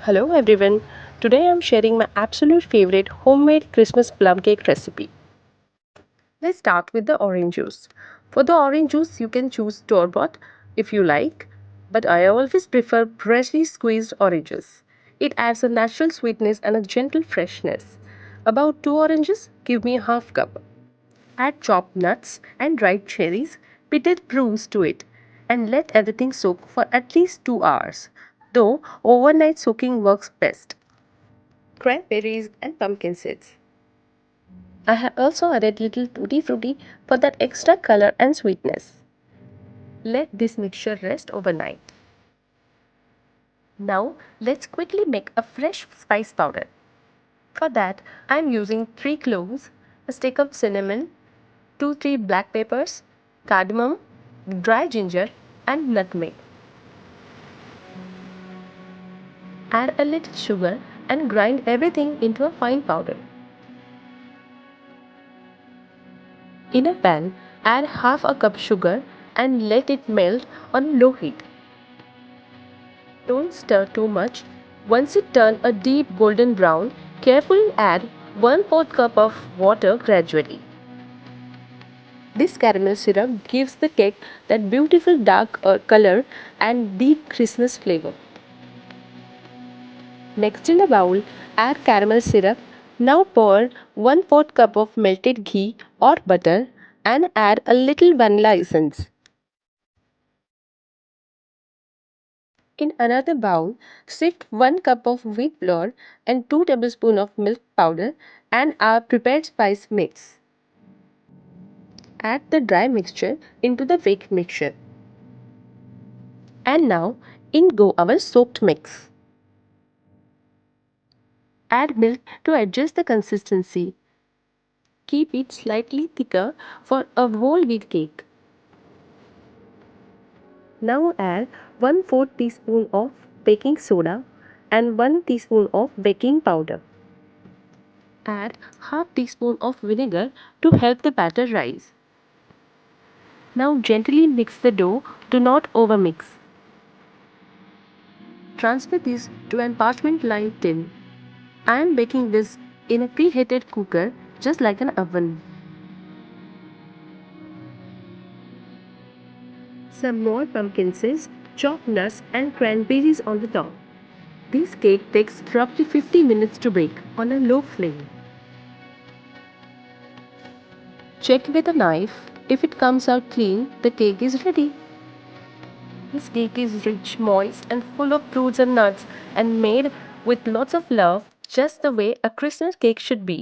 Hello everyone. Today I'm sharing my absolute favorite homemade Christmas plum cake recipe. Let's start with the orange juice. For the orange juice, you can choose store-bought if you like, but I always prefer freshly squeezed oranges. It adds a natural sweetness and a gentle freshness. About 2 oranges, give me a half cup. Add chopped nuts and dried cherries, pitted prunes to it, and let everything soak for at least 2 hours. Though overnight soaking works best. Cranberries and pumpkin seeds. I have also added little tutti frutti for that extra color and sweetness. Let this mixture rest overnight. Now let's quickly make a fresh spice powder. For that I am using 3 cloves, a stick of cinnamon, 2-3 black peppers, cardamom, dry ginger and nutmeg. Add a little sugar and grind everything into a fine powder. In a pan, add half a cup sugar and let it melt on low heat. Don't stir too much. Once it turns a deep golden brown, carefully add 1/4 cup of water gradually. This caramel syrup gives the cake that beautiful dark color and deep Christmas flavor. Next in a bowl, add caramel syrup. Now pour 1/4 cup of melted ghee or butter and add a little vanilla essence. In another bowl, sift 1 cup of wheat flour and 2 tablespoons of milk powder and our prepared spice mix. Add the dry mixture into the baked mixture. And now, in go our soaked mix. Add milk to adjust the consistency. Keep it slightly thicker for a whole wheat cake. Now add 1/4 teaspoon of baking soda and 1 teaspoon of baking powder. Add half teaspoon of vinegar to help the batter rise. Now gently mix the dough, do not overmix. Transfer this to an parchment lined tin. I am baking this in a preheated cooker just like an oven. Some more pumpkin seeds, chopped nuts and cranberries on the top. This cake takes roughly 50 minutes to bake on a low flame. Check with a knife. If it comes out clean, the cake is ready. This cake is rich, moist, and full of fruits and nuts, and made with lots of love, just the way a Christmas cake should be.